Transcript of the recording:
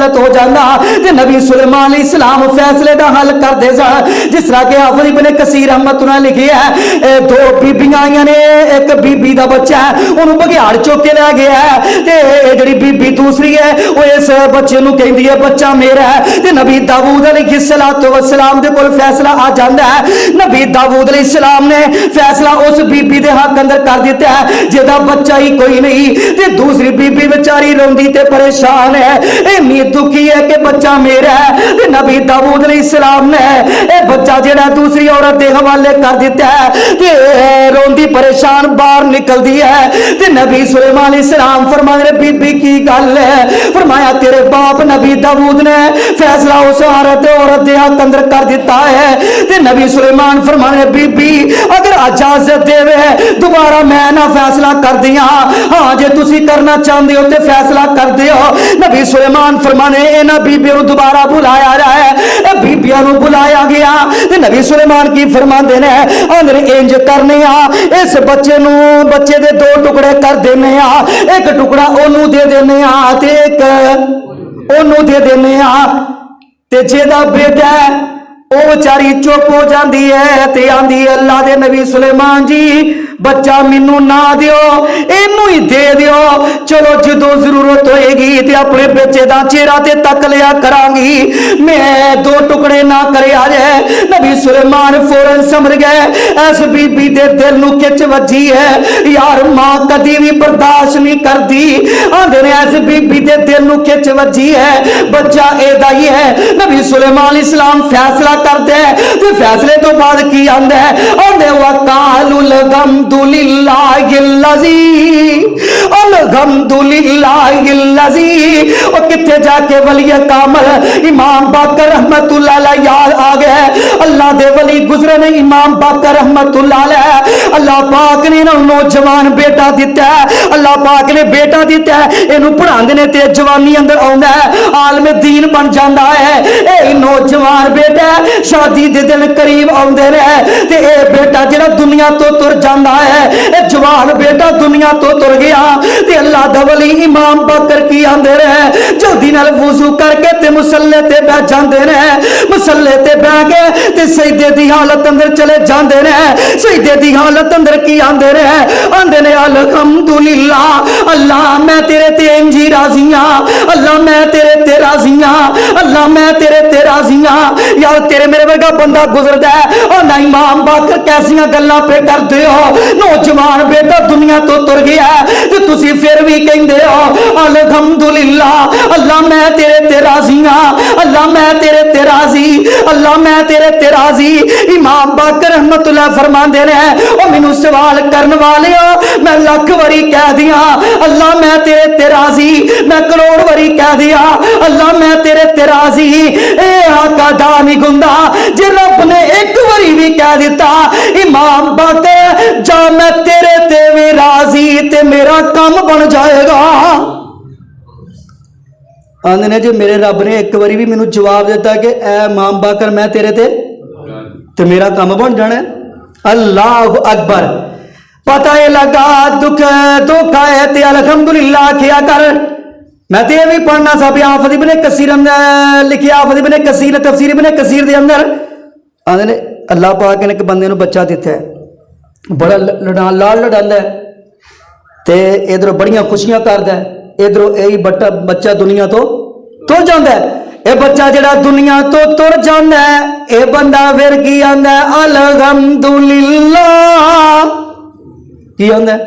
गलत हो जाता। ते नबी सुलेमान अलैहिस्सलाम फैसले का हल करते सन। जिस तरह के हाफिज इब्ने कसीर रहमतुल्लाह लिखे है, दो बीबियां आईयां ने, एक बीबी का बच्चा है उन्होंने बघियाड़ चुक के लै गया है, ते जिहड़ी बीबी दूसरी है वो इस बच्चे नूं कहंदी है बच्चा मेरा है। ते नबी दाऊद अलैहिस्सलातु वस्सलाम दे कोल फैसला आ जाता है। नबी दाऊद अलैहिस्सलाम ने फैसला उस बीबी दे हक अंदर कर दिता है जिहदा बच्चा ही कोई नहीं। ते दूसरी बीबी बेचारी रोंदी ते परेशान है, इन्नी दुखी है कि बच्चा मेरा है। ते नबी दाऊद अलैहिस्सलाम ने यह बच्चा जिहड़ा दूसरी औरत दे हवाले कर दिता है, ते रोंदी परेशान बाहर निकलदी है। ते नबी सुलेमान अलैहिस्सलाम फरमाते ने बीबी की गल है? फरमाया तेरे बाप नबी दाऊद ने फैसला उस औरत दे हक अंदर कर दिता है। ते नबी सुलेमान फरमाने बीबी अगर इजाजत देवे दोबारा मैं ना फैसला कर दिया, हाँ जे तुसी करना चाहते हो तो फैसला कर दियो। नबी सुलेमान फरमाने इन्हां बीबियों को दोबारा बुलाया जाए। बीबियों को बुलाया गया ते नबी सुलेमान की फरमाते ने अंदर इंज करने इस बच्चे दे दो टुकड़े कर देने, एक टुकड़ा ओनू दे देने ते एक ओनू दे देने। ते जेदा बेटा है वो बेचारी चुप हो जाती है ते आंदी अल्लाह दे नबी सुलेमान जी बच्चा मैनू ना दियो, इनू ही दे दियो। चलो जो जरूरत होएगी ते अपने बच्चे का चेहरा ते तक लिया करांगी, मैं दो टुकड़े ना करे आ जाए। नबी सुलेमान फौरन समझ गए इस बीबी दे दिल नू खिच वजी है, यार मां कदी भी बर्दाश्त नहीं करती। आंदे ने इस बीबी दे दिल नू खिच वजी है, बच्चा एदा ही है। नबी सुलेमान अलैहिस्सलाम फैसला करते हैं ते फैसले तो बाद की आंदा है? आंदे वकालुल और किथे जाके वली कामल इमाम बाकर रहमतुल्लाह अलैह याद आ गए। अल्लाह दे वली गुजरे ने इमाम बाकर रहमतुल्लाह अलैह। अल्लाह पाक ने इन्हों नौजवान बेटा दिता है, अल्लाह पाक ने बेटा दिता है, इनू पढ़ाते ने ते जवानी अंदर आउंदा है, आलम दीन बन जाता है। ए नौजवान बेटा शादी दे दिन करीब आउंदे ने ते ए बेटा जिहड़ा दुनिया तो तुर जाता है, ए जवान बेटा दुनिया तो तुर गया ते अल्लाह दा वली इमाम बाकर की आंदे रहे जल्दी नाल वुजू करके ते मुसल्ले ते बैठ जांदे ने। मुसल्ले ते बैठ के ते सजदे दी हालत अंदर चले जांदे ने। सजदे दी हालत अंदर की आंदे ने? आंदे ने अल्हम्दुलिल्लाह अल्लाह मैं तेरे ते इंजी राजी हां, अल्लाह मैं तेरे ते राजी हां, अल्लाह मैं तेरे ते राजी हां। यार तेरे मेरे वर्गा बंदा गुजरदा है और ना इमाम बाकर कैसियां गल्लां पे करदे हो, नौजवान बेटा दुनिया तो तुर गया है ते तुसी फिर भी कहंदे हो अल्हम्दुलिल्लाह अल्लाह मैं तेरे ते राजी हां, अल्लाह मैं तेरे ते राजी, अल्लाह मैं तेरे ते राजी। इमाम बाकर रहमतुल्लाह फरमांदे ने ओ मैनू सवाल करन वाले हो मैं लख वारी कह दिया अल्लाह मैं तेरे ते राजी, मैं करोड़ वारी कह दिया अल्लाह मैं तेरे ते राजी। ए आका दा नहीं गुंदा जे रब ने एक बारी भी कह दिता इमाम बाकर जा मैं तेरे ते भी राजी ते मेरा काम बन जाएगा। आंदे ने जे मेरे रब ने एक बारी भी मैनू जवाब दिता कि ए इमाम बाकर मैं तेरे ते मेरा काम बन जाना है। अल्लाह अकबर। पता है लगा दुख धोखा है ते अल्हम्दुलिल्लाह किया कर। मैं तो यह भी पढ़ना सा भी हाफिज इब्ने कसीर लिखिया, हाफिज इब्ने कसीर तफसीर इब्ने कसीर दे अंदर आंदे ने अल्लाह पाक ने एक बंदे नूं बच्चा दिता है, बड़ा लाल लड़ांदा है ते इधरों बड़ियां खुशियां करदा है, इधरों यही बच्चा दुनिया तो तुर जाता है। यह बच्चा जिहड़ा दुनिया तो तुर जाता है यह बंदा फिर की आंदा है अल्हम्दुलिल्लाह की आंदा है